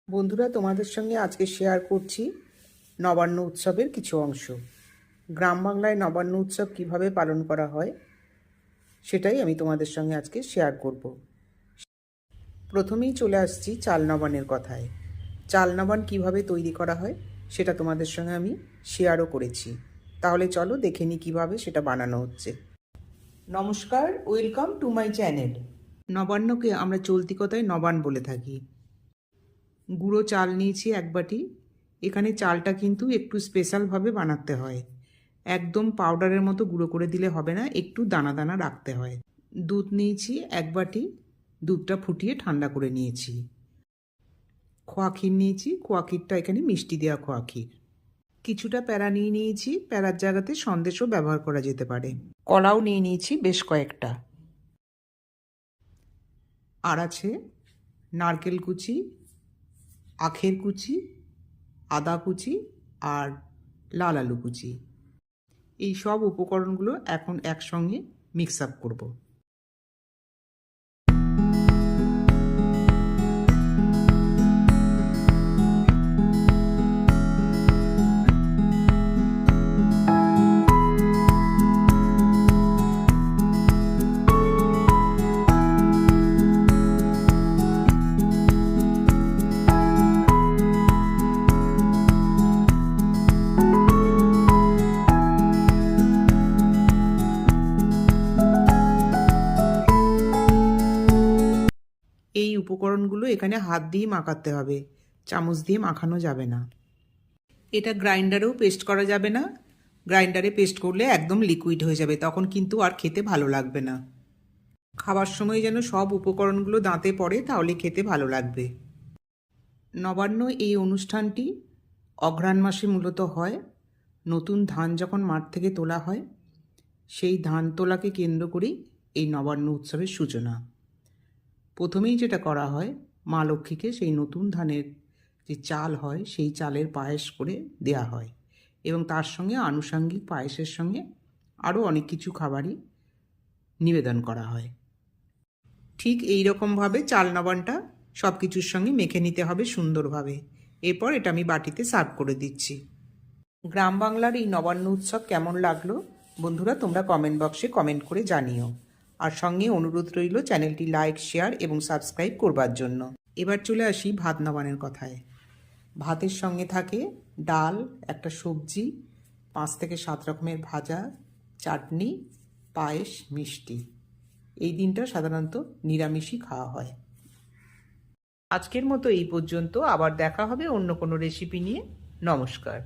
বন্ধুরা, তোমাদের সঙ্গে আজকে শেয়ার করছি নবান্ন উৎসবের কিছু অংশ। গ্রাম বাংলায় নবান্ন উৎসব কিভাবে পালন করা হয় সেটাই আমি তোমাদের সঙ্গে আজকে শেয়ার করব। প্রথমেই চলে আসছি চাল নবান্নের কথায়। চাল নবান্ন কীভাবে তৈরি করা হয় সেটা তোমাদের সঙ্গে আমি শেয়ারও করেছি। তাহলে চলো দেখে নিই কীভাবে সেটা বানানো হচ্ছে। নমস্কার, ওয়েলকাম টু মাই চ্যানেল। নবান্নকে আমরা চলতি কথায় নবান্ন বলে থাকি। গুঁড়ো চাল নিয়েছি 1 বাটি। এখানে চালটা কিন্তু একটু স্পেশালভাবে বানাতে হয়, একদম পাউডারের মতো গুঁড়ো করে দিলে হবে না, একটু দানা দানা রাখতে হয়। দুধ নিয়েছি 1 বাটি, দুধটা ফুটিয়ে ঠান্ডা করে নিয়েছি। খোয়া ক্ষীর নিয়েছি, খোয়া ক্ষীরটা এখানে মিষ্টি দেওয়া খোয়া ক্ষীর। কিছুটা প্যারা নিয়ে নিয়েছি, প্যারার জায়গাতে সন্দেশও ব্যবহার করা যেতে পারে। কলাও নিয়ে নিয়েছি বেশ কয়েকটা। আর আছে নারকেল কুচি, আখের কুচি, আদা কুচি আর লাল আলু কুচি। এই সব উপকরণগুলো এখন একসঙ্গে মিক্স আপ করব। এই উপকরণগুলো এখানে হাত দিয়ে মাখাতে হবে, চামচ দিয়ে মাখানো যাবে না। এটা গ্রাইন্ডারেও পেস্ট করা যাবে না, গ্রাইন্ডারে পেস্ট করলে একদম লিকুইড হয়ে যাবে, তখন কিন্তু আর খেতে ভালো লাগবে না। খাবার সময় যেন সব উপকরণগুলো দাঁতে পড়ে, তাহলে খেতে ভালো লাগবে। নবান্ন এই অনুষ্ঠানটি অঘ্রাণ মাসে মূলত হয়। নতুন ধান যখন মাঠ থেকে তোলা হয়, সেই ধান তোলাকে কেন্দ্র করেই এই নবান্ন উৎসবের সূচনা। প্রথমেই যেটা করা হয়, মা লক্ষ্মীকে সেই নতুন ধানের যে চাল হয় সেই চালের পায়েস করে দেয়া হয়, এবং তার সঙ্গে আনুষাঙ্গিক পায়েসের সঙ্গে আরও অনেক কিছু খাবারই নিবেদন করা হয়। ঠিক এই রকমভাবে চাল নবান্নটা সব কিছুর সঙ্গে মেখে নিতে হবে সুন্দরভাবে। এরপর এটা আমি বাটিতে সার্ভ করে দিচ্ছি। গ্রাম বাংলার এই নবান্ন উৎসব কেমন লাগলো বন্ধুরা, তোমরা কমেন্ট বক্সে কমেন্ট করে জানিও। আর সঙ্গে অনুরোধ রইল চ্যানেলটি লাইক, শেয়ার এবং সাবস্ক্রাইব করবার জন্য। এবার চলে আসি ভাত নবান্নের কথায়। ভাতের সঙ্গে থাকে ডাল, একটা সবজি, 5 থেকে 7 রকমের ভাজা, চাটনি, পায়েস, মিষ্টি। এই দিনটা সাধারণত নিরামিষই খাওয়া হয়। আজকের মতো এই পর্যন্ত, আবার দেখা হবে অন্য কোনো রেসিপি নিয়ে। নমস্কার।